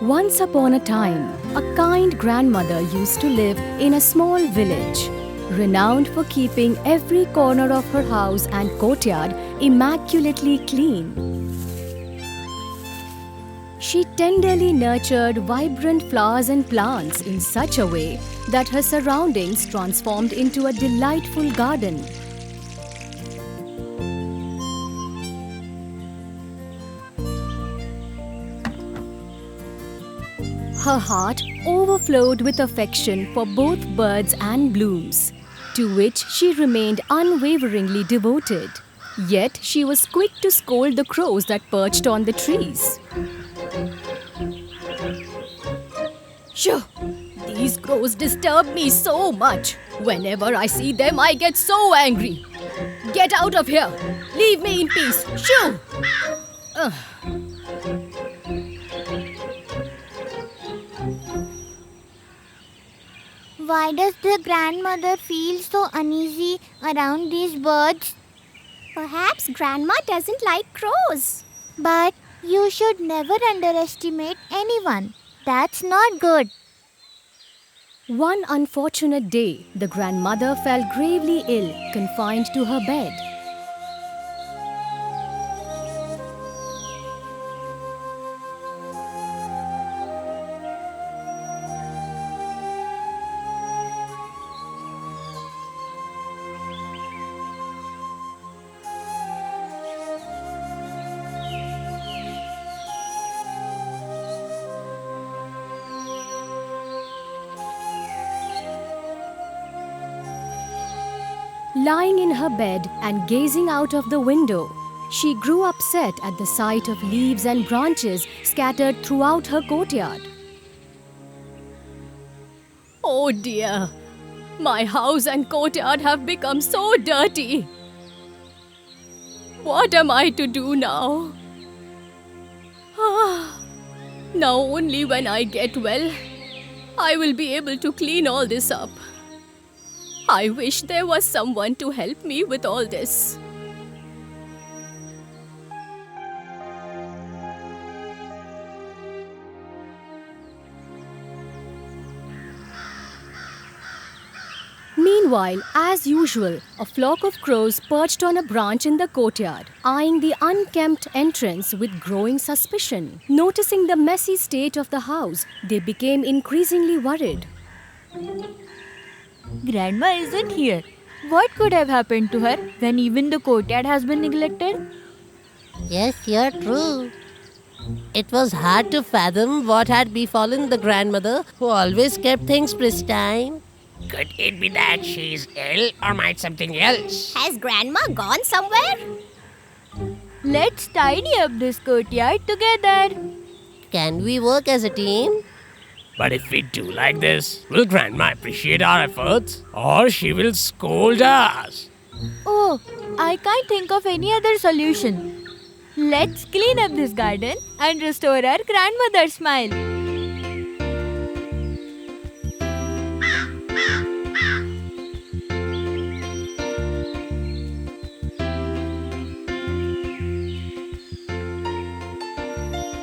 Once upon a time, a kind grandmother used to live in a small village, renowned for keeping every corner of her house and courtyard immaculately clean. She tenderly nurtured vibrant flowers and plants in such a way that her surroundings transformed into a delightful garden. Her heart overflowed with affection for both birds and blooms, to which she remained unwaveringly devoted. Yet she was quick to scold the crows that perched on the trees. Shoo! These crows disturb me so much. Whenever I see them, I get so angry. Get out of here! Leave me in peace! Shoo! Ugh. Why does the grandmother feel so uneasy around these birds? Perhaps Grandma doesn't like crows. But you should never underestimate anyone. That's not good. One unfortunate day, the grandmother fell gravely ill, confined to her bed. Lying in her bed and gazing out of the window, she grew upset at the sight of leaves and branches scattered throughout her courtyard. Oh dear, my house and courtyard have become so dirty. What am I to do now? Now only when I get well, I will be able to clean all this up. I wish there was someone to help me with all this. Meanwhile, as usual, a flock of crows perched on a branch in the courtyard, eyeing the unkempt entrance with growing suspicion. Noticing the messy state of the house, they became increasingly worried. Grandma isn't here. What could have happened to her when even the courtyard has been neglected? Yes, you're true. It was hard to fathom what had befallen the grandmother who always kept things pristine. Could it be that she's ill or might something else? Has Grandma gone somewhere? Let's tidy up this courtyard together. Can we work as a team? But if we do like this, will Grandma appreciate our efforts? Or she will scold us? Oh, I can't think of any other solution. Let's clean up this garden and restore our grandmother's smile.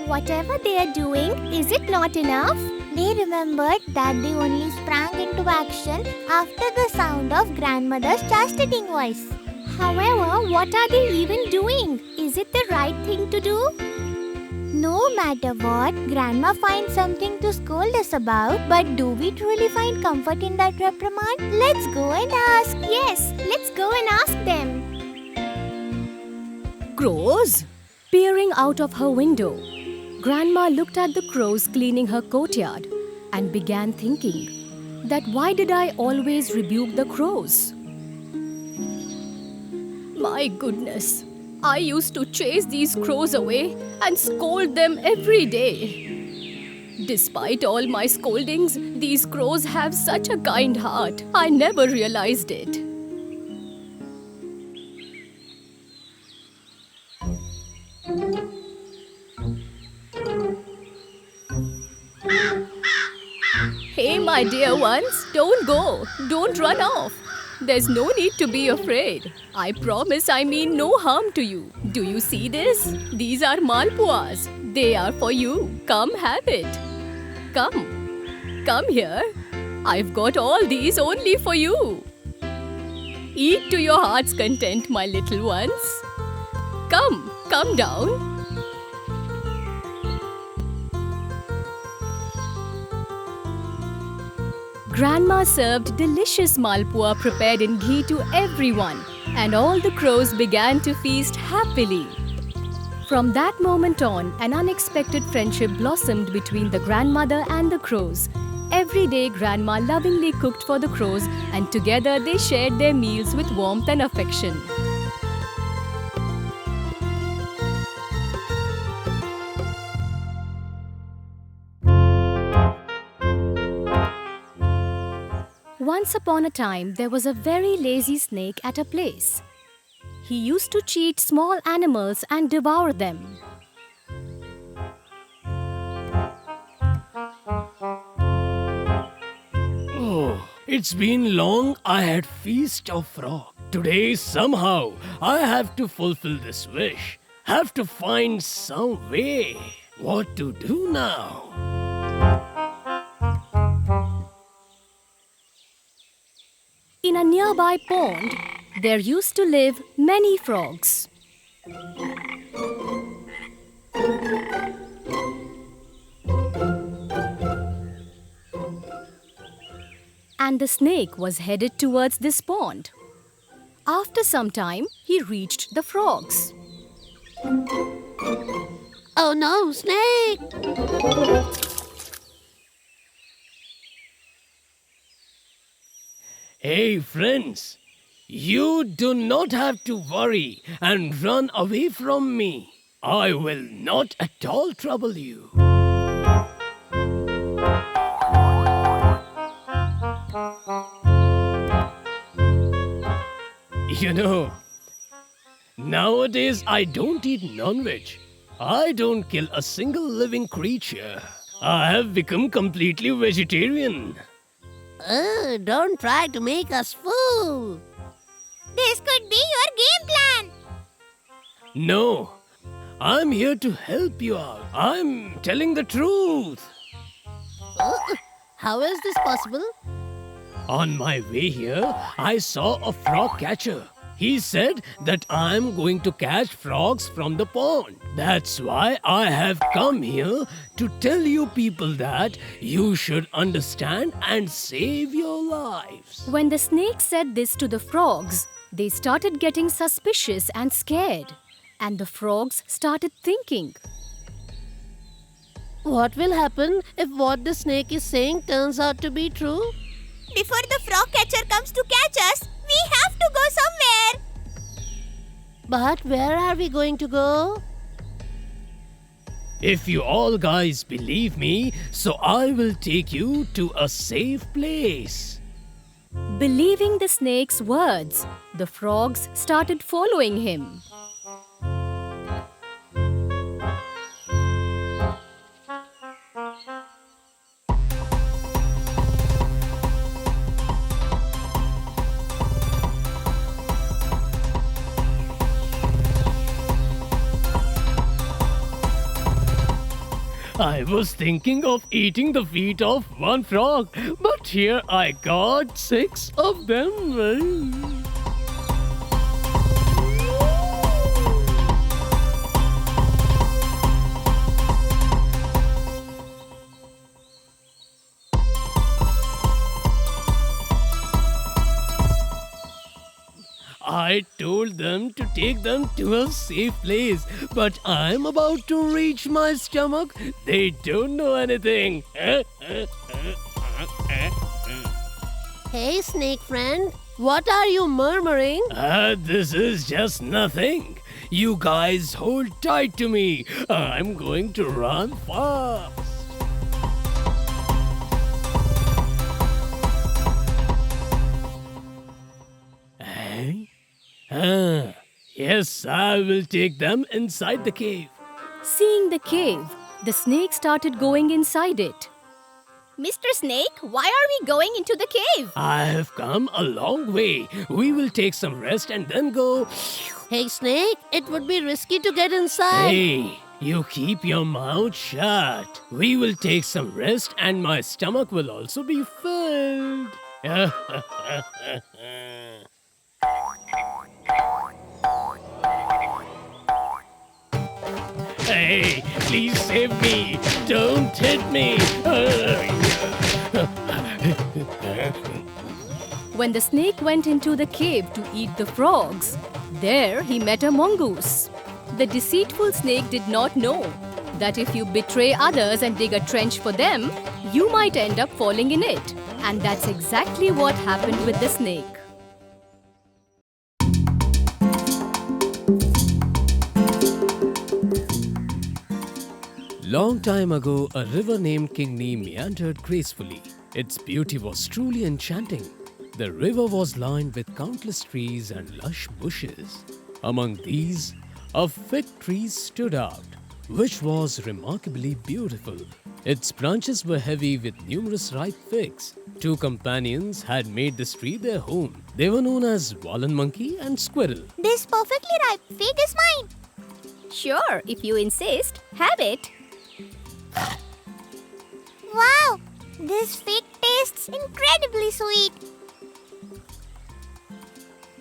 Whatever they are doing, is it not enough? They remembered that they only sprang into action after the sound of grandmother's chastening voice. However, what are they even doing? Is it the right thing to do? No matter what, Grandma finds something to scold us about. But do we truly find comfort in that reprimand? Let's go and ask. Yes, let's go and ask them. Crows? Peering out of her window, Grandma looked at the crows cleaning her courtyard and began thinking that why did I always rebuke the crows? My goodness, I used to chase these crows away and scold them every day. Despite all my scoldings, these crows have such a kind heart. I never realized it. Hey, my dear ones, don't go. Don't run off. There's no need to be afraid. I promise I mean no harm to you. Do you see this? These are malpuas. They are for you. Come have it. Come here. I've got all these only for you. Eat to your heart's content, my little ones. Come down. Grandma served delicious malpua prepared in ghee to everyone, and all the crows began to feast happily. From that moment on, an unexpected friendship blossomed between the grandmother and the crows. Every day, Grandma lovingly cooked for the crows, and together they shared their meals with warmth and affection. Once upon a time, there was a very lazy snake at a place. He used to cheat small animals and devour them. Oh, it's been long I had feast of frog. Today somehow I have to fulfill this wish. Have to find some way. What to do now? In a nearby pond, there used to live many frogs. And the snake was headed towards this pond. After some time, he reached the frogs. Oh no, snake! Hey friends, you do not have to worry and run away from me. I will not at all trouble you. You know, nowadays I don't eat non-veg. I don't kill a single living creature. I have become completely vegetarian. Don't try to make us fool. This could be your game plan. No, I'm here to help you out. I'm telling the truth. How is this possible? On my way here, I saw a frog catcher. He said that I'm going to catch frogs from the pond. That's why I have come here to tell you people that you should understand and save your lives. When the snake said this to the frogs, they started getting suspicious and scared. And the frogs started thinking, What will happen if what the snake is saying turns out to be true? Before the frog catcher comes to catch us, we have to go somewhere. But where are we going to go? If you all guys believe me, so I will take you to a safe place. believing the snake's words, the frogs started following him. I was thinking of eating the feet of one frog, but here I got 6 of them. I told them to take them to a safe place, but I'm about to reach my stomach. They don't know anything. Hey, snake friend, what are you murmuring? This is just nothing. You guys hold tight to me. I'm going to run fast. Yes, I will take them inside the cave. Seeing the cave, the snake started going inside it. Mr. Snake, why are we going into the cave? I have come a long way. We will take some rest and then go. Hey, snake, it would be risky to get inside. Hey, You keep your mouth shut. We will take some rest and my stomach will also be filled. Hey, please save me. Don't hit me. When the snake went into the cave to eat the frogs, there he met a mongoose. The deceitful snake did not know that if you betray others and dig a trench for them, you might end up falling in it. And that's exactly what happened with the snake. Long time ago, a river named Kingni meandered gracefully. Its beauty was truly enchanting. The river was lined with countless trees and lush bushes. Among these, a fig tree stood out, which was remarkably beautiful. Its branches were heavy with numerous ripe figs. Two companions had made this tree their home. They were known as Wallen Monkey and Squirrel. This perfectly ripe fig is mine. Sure, if you insist, have it. Wow, this fig tastes incredibly sweet.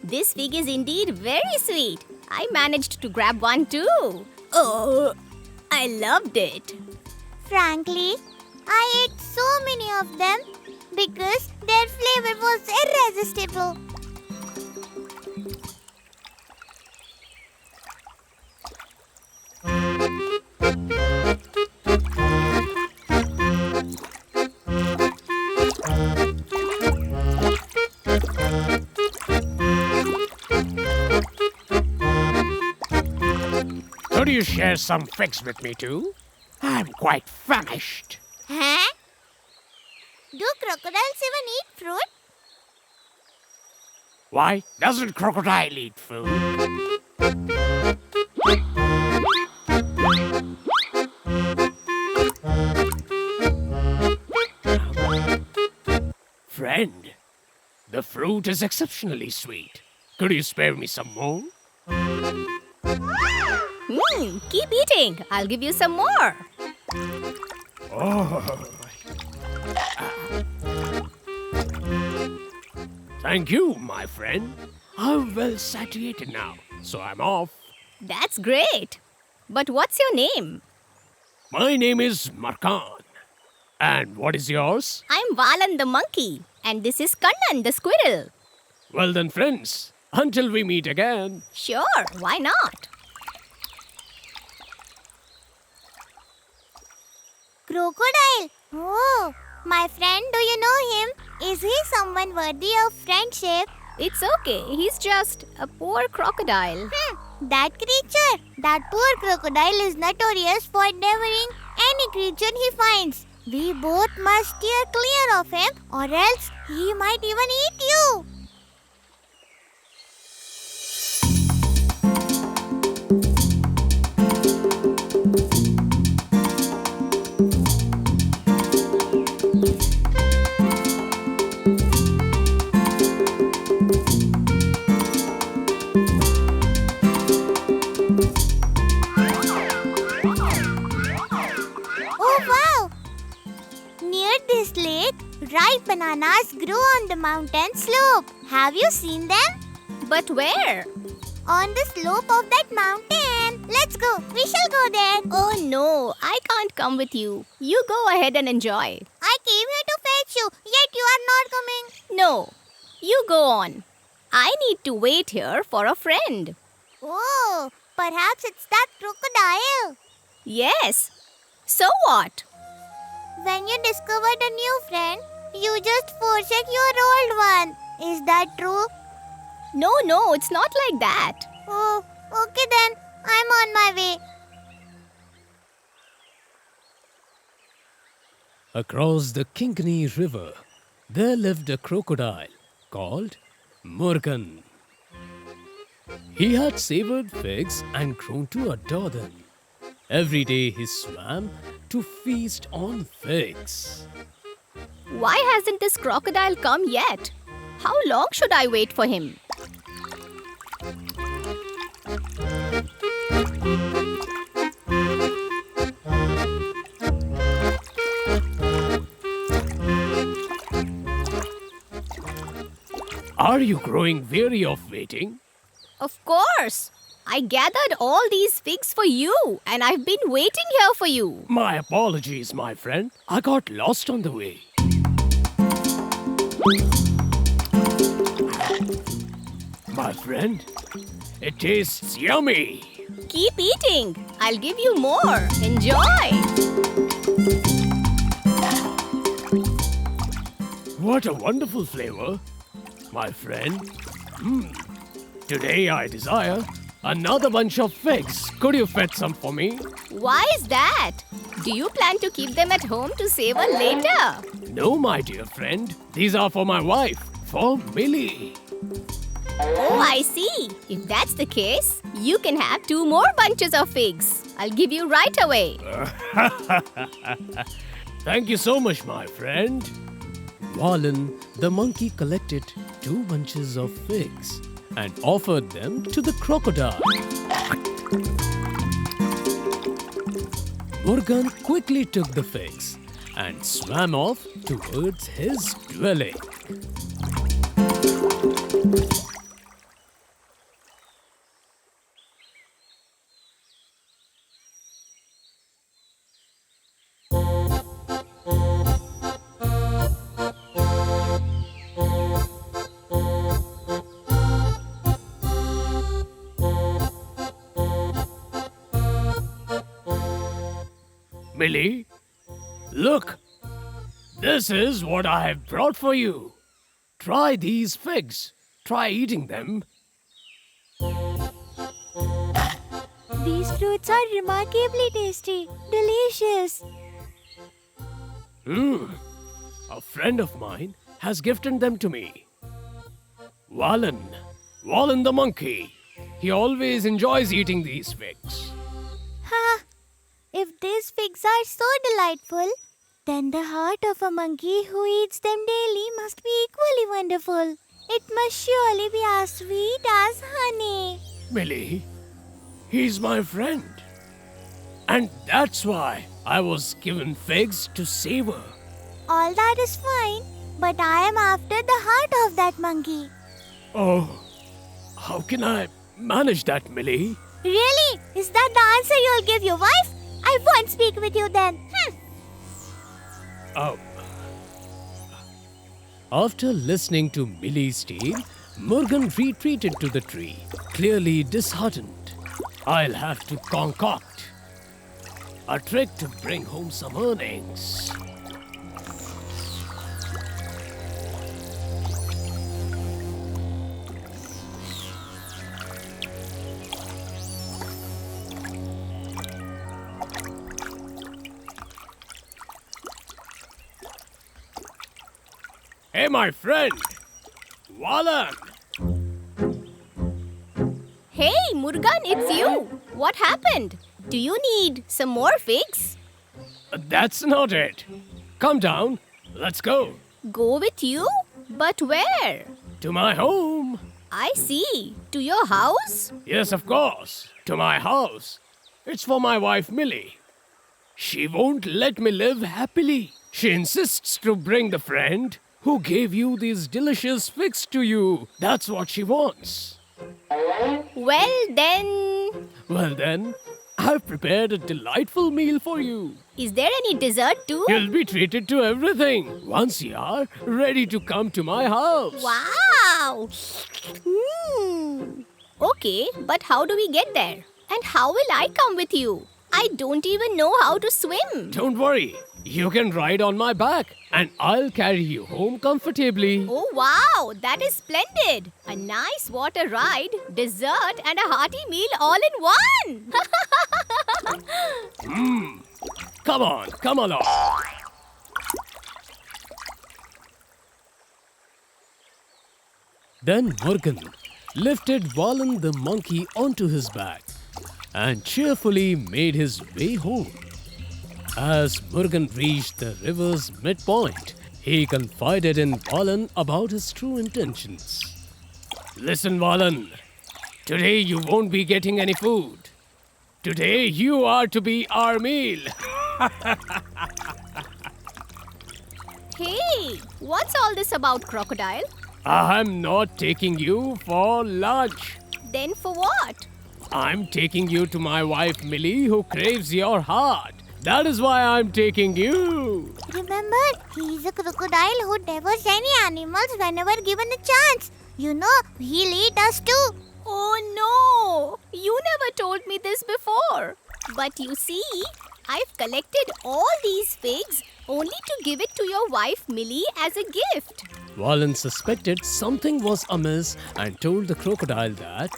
This fig is indeed very sweet. I managed to grab one too. Oh, I loved it. Frankly, I ate so many of them because their flavor was irresistible. Could you share some figs with me too? I'm quite famished. Huh? Do crocodiles even eat fruit? Why doesn't crocodile eat food? Friend, the fruit is exceptionally sweet. Could you spare me some more? Keep eating. I'll give you some more. Thank you, my friend. I'm well satiated now, so I'm off. That's great. But what's your name? My name is Markan. And what is yours? I'm Valan the monkey, and this is Kannan the squirrel. Well then, friends, until we meet again. Sure, why not? Crocodile. Oh, my friend, do you know him? Is he someone worthy of friendship? It's okay. He's just a poor crocodile. That creature. That poor crocodile is notorious for devouring any creature he finds. We both must steer clear of him, or else he might even eat you. Ripe bananas grow on the mountain slope. Have you seen them? But where? On the slope of that mountain. Let's go. We shall go there. Oh no, I can't come with you. You go ahead and enjoy. I came here to fetch you, yet you are not coming. No, you go on. I need to wait here for a friend. Oh, perhaps it's that crocodile. Yes. So what? When you discovered a new friend, you just forsake your old one. Is that true? No, it's not like that. Oh, okay then. I'm on my way. Across the Kingni River, there lived a crocodile called Morgan. He had savored figs and grown to adore them. Every day he swam to feast on figs. Why hasn't this crocodile come yet? How long should I wait for him? Are you growing weary of waiting? Of course. I gathered all these figs for you, and I've been waiting here for you. My apologies, my friend. I got lost on the way. My friend, it tastes yummy. Keep eating. I'll give you more. Enjoy. What a wonderful flavor, my friend. Today I desire another bunch of figs. Could you fetch some for me? Why is that? Do you plan to keep them at home to savor later? No, my dear friend. These are for my wife, for Millie. Oh, I see. If that's the case, you can have 2 more bunches of figs. I'll give you right away. Thank you so much, my friend. Wallen, the monkey, collected 2 bunches of figs and offered them to the crocodile. Morgan quickly took the figs and swam off towards his dwelling. Millie, look! This is what I have brought for you. Try these figs. Try eating them. These fruits are remarkably tasty. Delicious. A friend of mine has gifted them to me. Wallen the monkey. He always enjoys eating these figs. Ha! If these figs are so delightful, then the heart of a monkey who eats them daily must be equally wonderful. It must surely be as sweet as honey. Millie, he's my friend. And that's why I was given figs to savor. All that is fine, but I am after the heart of that monkey. Oh, how can I manage that, Millie? Really? Is that the answer you'll give your wife? I won't speak with you then. After listening to Millie's tale, Morgan retreated to the tree, clearly disheartened. I'll have to concoct a trick to bring home some earnings. Hey, my friend! Wallen! Hey, Murugan, it's you. What happened? Do you need some more figs? That's not it. Come down. Let's go. Go with you? But where? To my home. I see. To your house? Yes, of course. To my house. It's for my wife, Millie. She won't let me live happily. She insists to bring the friend who gave you these delicious figs to you. That's what she wants. Well then, I've prepared a delightful meal for you. is there any dessert too? You'll be treated to everything once you are ready to come to my house. Wow! Okay, but how do we get there? And how will I come with you? I don't even know how to swim. Don't worry. You can ride on my back and I'll carry you home comfortably. Oh wow, that is splendid! A nice water ride, dessert, and a hearty meal all in one! Come along. Then Morgan lifted Wallen the monkey onto his back and cheerfully made his way home. As Morgan reached the river's midpoint, he confided in Wallen about his true intentions. Listen, Wallen. Today you won't be getting any food. Today you are to be our meal. Hey, what's all this about, Crocodile? I'm not taking you for lunch. Then for what? I'm taking you to my wife Millie, who craves your heart. That is why I'm taking you. Remember, he's a crocodile who devours any animals whenever given a chance. You know, he'll eat us too. Oh no! You never told me this before. But you see, I've collected all these figs only to give it to your wife Millie as a gift. Wallen suspected something was amiss and told the crocodile that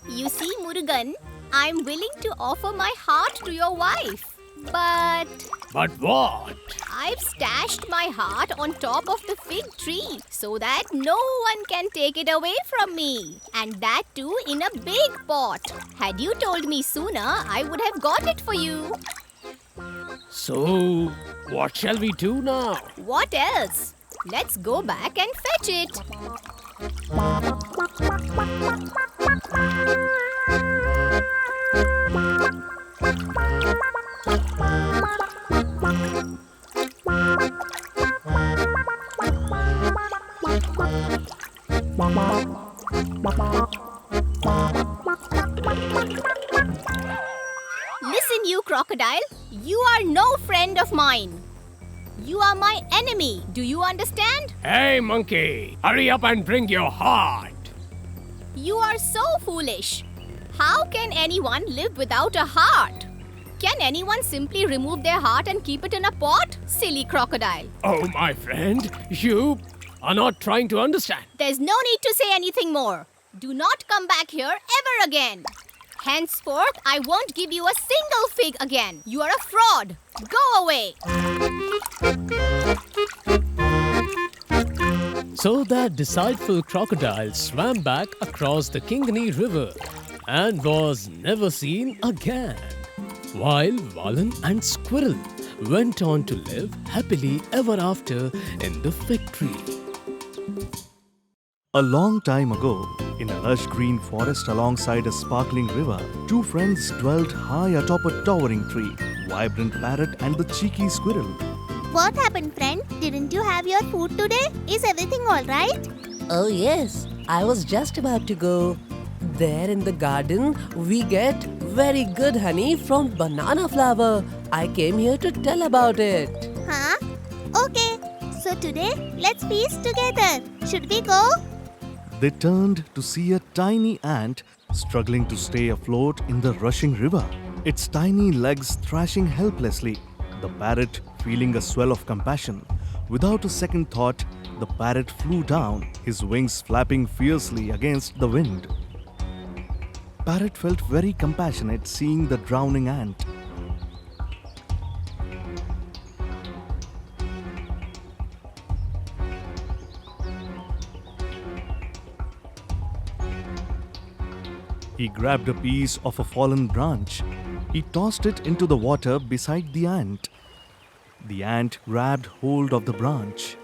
You see, Murugan, I'm willing to offer my heart to your wife. But But what? I've stashed my heart on top of the fig tree so that no one can take it away from me. And that too in a big pot. Had you told me sooner, I would have got it for you. So, what shall we do now? What else? Let's go back and fetch it. Listen, you crocodile. You are no friend of mine. You are my enemy. Do you understand? Hey, monkey! Hurry up and bring your heart! You are so foolish. How can anyone live without a heart? Can anyone simply remove their heart and keep it in a pot? Silly crocodile. Oh, my friend, you are not trying to understand. There's no need to say anything more. Do not come back here ever again. Henceforth, I won't give you a single fig again. You are a fraud. Go away. So that deceitful crocodile swam back across the Kingani River and was never seen again. While Wallen and Squirrel went on to live happily ever after in the fig tree. A long time ago, in a lush green forest alongside a sparkling river, two friends dwelt high atop a towering tree, Vibrant Parrot and the cheeky Squirrel. What happened, friend? Didn't you have your food today? Is everything alright? Oh, yes. I was just about to go. There in the garden, we get very good honey from banana flower. I came here to tell about it. Huh? Okay. So today, let's feast together. Should we go? They turned to see a tiny ant struggling to stay afloat in the rushing river, its tiny legs thrashing helplessly. The parrot, feeling a swell of compassion, without a second thought, the parrot flew down, his wings flapping fiercely against the wind. Parrot felt very compassionate seeing the drowning ant. He grabbed a piece of a fallen branch. He tossed it into the water beside the ant. The ant grabbed hold of the branch.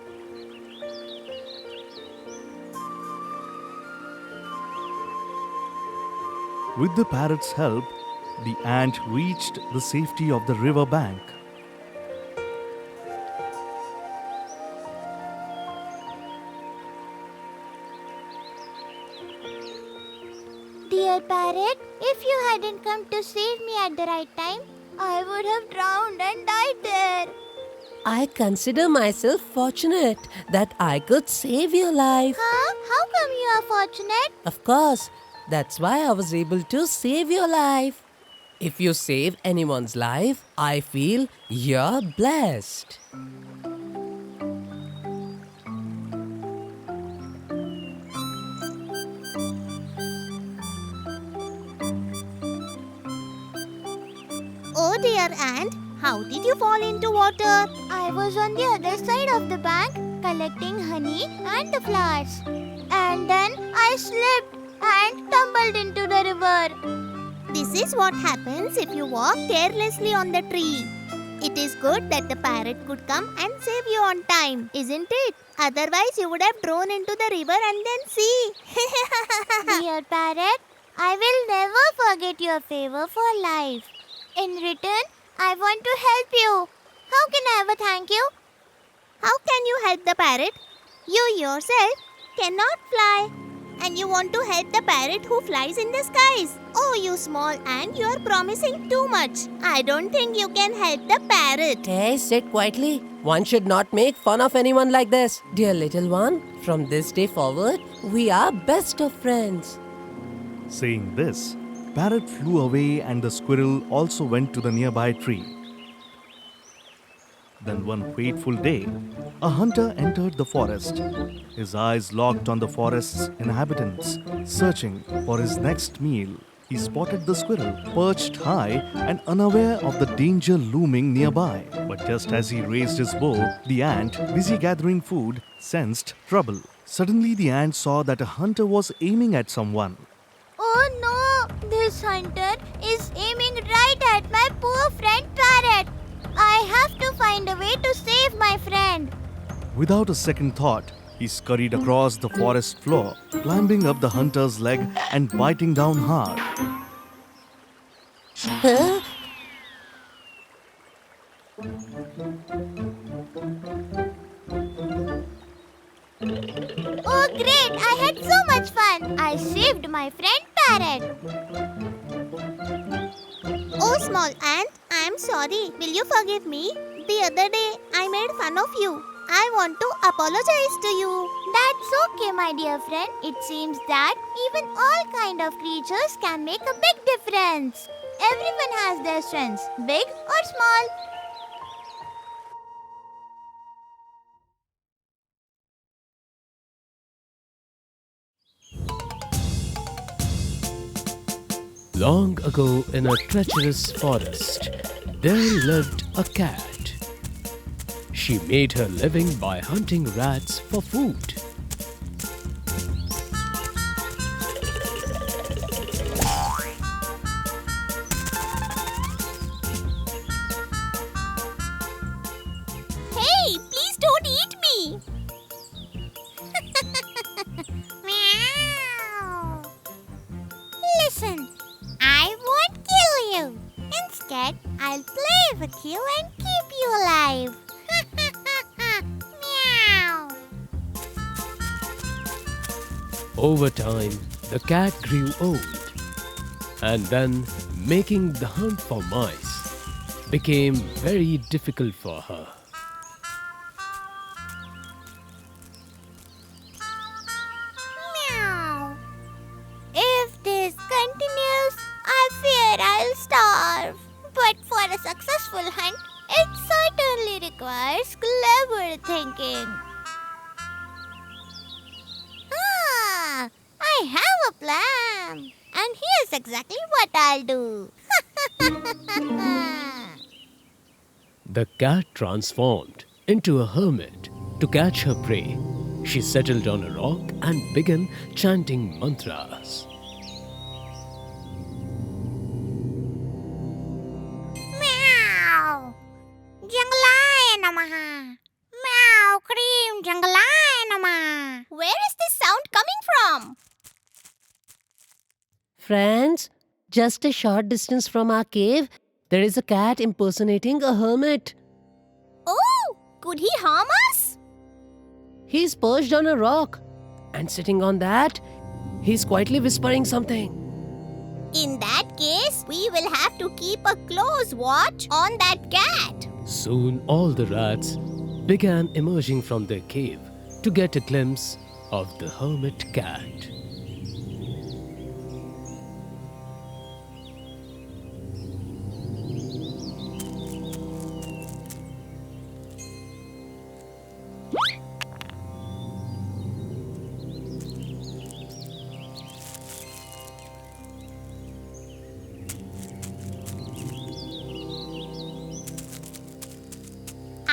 With the parrot's help, the ant reached the safety of the river bank. Dear parrot, if you hadn't come to save me at the right time, I would have drowned and died there. I consider myself fortunate that I could save your life. Huh? How come you are fortunate? Of course, that's why I was able to save your life. If you save anyone's life, I feel you're blessed. Oh dear ant, how did you fall into water? I was on the other side of the bank collecting honey and the flowers. And then I slipped and tumbled into the river. This is what happens if you walk carelessly on the tree. It is good that the parrot could come and save you on time, isn't it? Otherwise, you would have drawn into the river and then see. Dear parrot, I will never forget your favor for life. In return, I want to help you. How can I ever thank you? How can you help the parrot? You yourself cannot fly. And you want to help the parrot who flies in the skies. Oh, you small ant, you are promising too much. I don't think you can help the parrot. Hey, sit quietly. One should not make fun of anyone like this. Dear little one, from this day forward, we are best of friends. Saying this, parrot flew away and the squirrel also went to the nearby tree. Then one fateful day, a hunter entered the forest. His eyes locked on the forest's inhabitants, searching for his next meal. He spotted the squirrel perched high and unaware of the danger looming nearby. But just as he raised his bow, the ant, busy gathering food, sensed trouble. Suddenly, the ant saw that a hunter was aiming at someone. Oh no! This hunter is aiming right at my poor friend parrot. I have to find a way to save my friend. Without a second thought, he scurried across the forest floor, climbing up the hunter's leg and biting down hard. Huh? Oh great! I had so much fun. I saved my friend parrot. Oh small ant, I am sorry. Will you forgive me? The other day I made fun of you. I want to apologize to you. That's okay, my dear friend. It seems that even all kind of creatures can make a big difference. Everyone has their strengths, big or small. Long ago in a treacherous forest, there lived a cat. She made her living by hunting rats for food. Hey, please don't eat me. Meow. Listen, I won't kill you. Instead, I'll play with you and keep you alive. Meow. Over time, the cat grew old, and then making the hunt for mice became very difficult for her. Meow. If this continues, I fear I'll starve. But for a successful hunt, it certainly requires clever thinking. Ah, I have a plan. And here's exactly what I'll do. The cat transformed into a hermit to catch her prey. She settled on a rock and began chanting mantras. Meow. Jangalaya namaha. Meow cream jangalaya namaha. Where is this sound coming from? Friends, just a short distance from our cave, there is a cat impersonating a hermit. Oh, could he harm us? He's perched on a rock, and sitting on that, he's quietly whispering something. In that case, we will have to keep a close watch on that cat. Soon all the rats began emerging from their cave to get a glimpse of the hermit cat.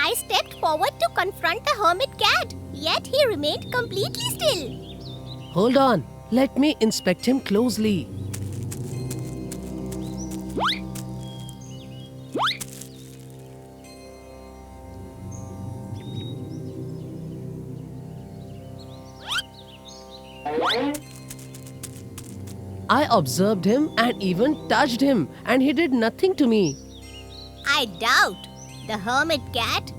I stepped forward to confront the hermit cat, yet he remained completely still. Hold on, let me inspect him closely. I observed him and even touched him, and he did nothing to me. I doubt the hermit cat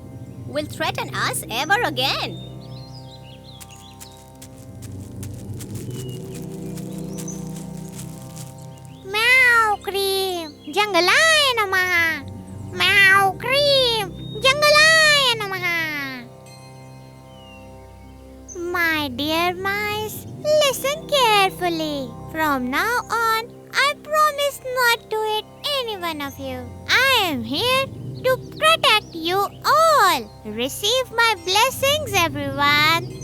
will threaten us ever again. cream, Jangalaya Namaha. Meow cream, Jangalaya Namaha. My dear mice, listen carefully. From now on, I promise not to hit any one of you. I am here to protect you all. Receive my blessings, everyone.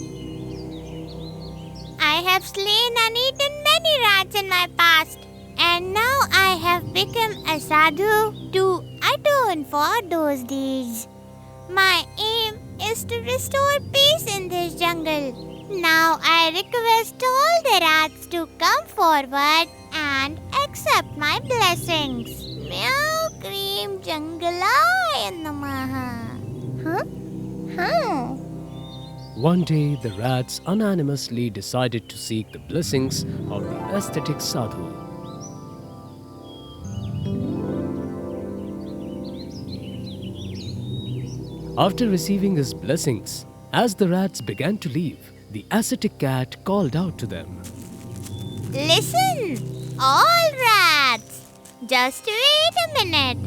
I have slain and eaten many rats in my past, and now I have become a sadhu to atone for those deeds. My aim is to restore peace in this jungle. Now I request all the rats to come forward and accept my blessings. Meow cream Jangalaya Namaha. Huh? One day, the rats unanimously decided to seek the blessings of the aesthetic sadhu. After receiving his blessings, as the rats began to leave, the ascetic cat called out to them. Listen, all rats. Just wait a minute.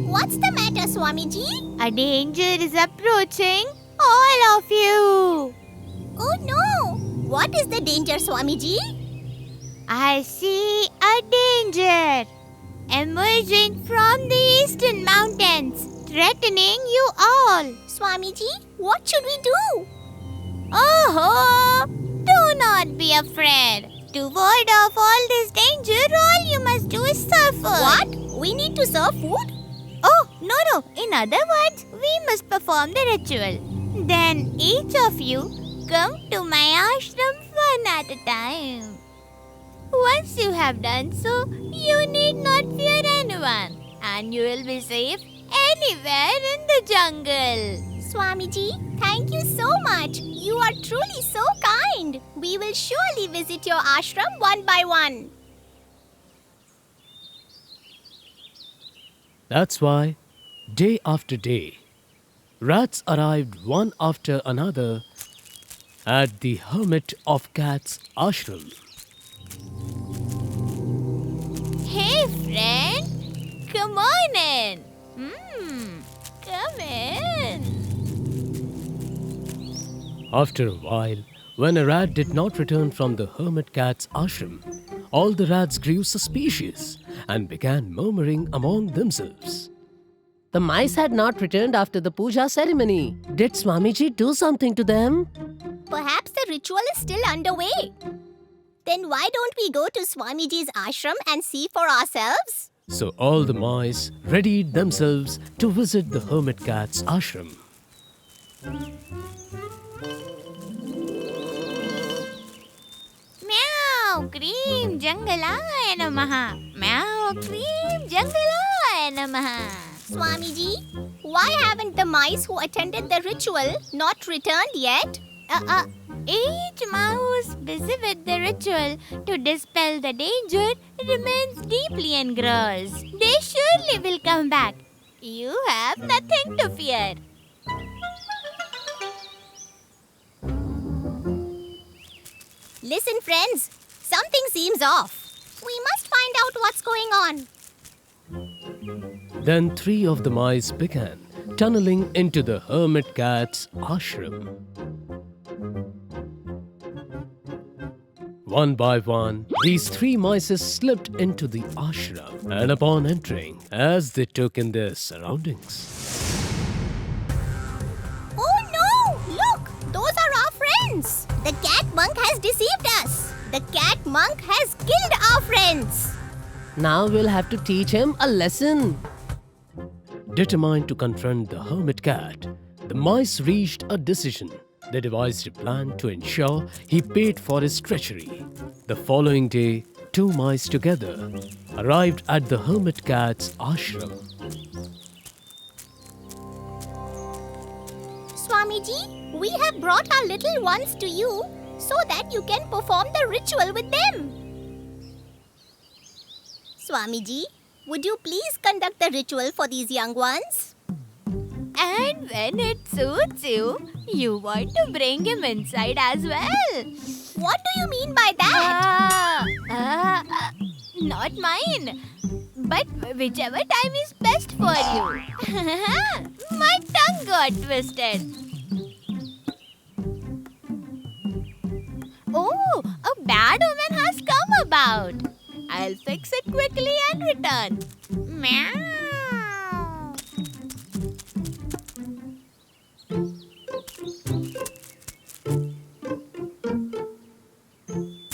What's the matter, Swamiji? A danger is approaching all of you. Oh no! What is the danger, Swamiji? I see a danger emerging from the eastern mountains, threatening you all. Swamiji, what should we do? Oh, do not be afraid. To ward off all this danger, all you must do is serve food. What? We need to serve food? Oh, no. In other words, we must perform the ritual. Then each of you come to my ashram one at a time. Once you have done so, you need not fear anyone, and you will be safe anywhere in the jungle. Swamiji, thank you so much. You are truly so kind. We will surely visit your ashram one by one. That's why, day after day, rats arrived one after another at the hermit of cats ashram. Hey friend, come on in. Come in. After a while, when a rat did not return from the hermit cat's ashram, all the rats grew suspicious and began murmuring among themselves. The mice had not returned after the puja ceremony. Did Swamiji do something to them? Perhaps the ritual is still underway. Then why don't we go to Swamiji's ashram and see for ourselves? So all the mice readied themselves to visit the hermit cat's ashram. Meow cream Jangalaya Namaha. Meow cream Jangalaya Namaha. Swamiji, why haven't the mice who attended the ritual not returned yet? Each mouse busy with the ritual to dispel the danger remains deeply engrossed. They surely will come back. You have nothing to fear. Listen, friends, something seems off. We must find out what's going on. Then 3 of the mice began tunneling into the hermit cat's ashram. One by one, these 3 mice slipped into the ashram, and upon entering, as they took in their surroundings. Oh no! Look! Those are our friends! The cat monk has deceived us! The cat monk has killed our friends! Now we'll have to teach him a lesson. Determined to confront the hermit cat, the mice reached a decision. They devised a plan to ensure he paid for his treachery. The following day, 2 mice together arrived at the hermit cat's ashram. Swamiji, we have brought our little ones to you so that you can perform the ritual with them. Swamiji, would you please conduct the ritual for these young ones? And when it suits you, you want to bring him inside as well. What do you mean by that? Not mine. But whichever time is best for you. My tongue got twisted. Oh, a bad omen has come about. I'll fix it quickly and return. Meow.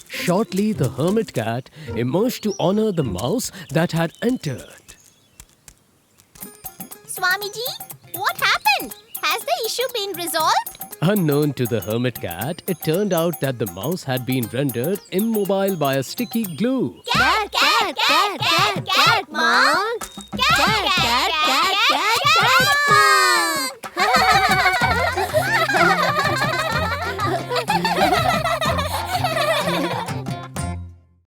Shortly, the hermit cat emerged to honor the mouse that had entered. Swamiji, what happened? Has the issue been resolved? Unknown to the hermit cat, it turned out that the mouse had been rendered immobile by a sticky glue. Cat, cat, cat, cat, cat, Mom. Cat, cat, cat, cat, cat, Mom.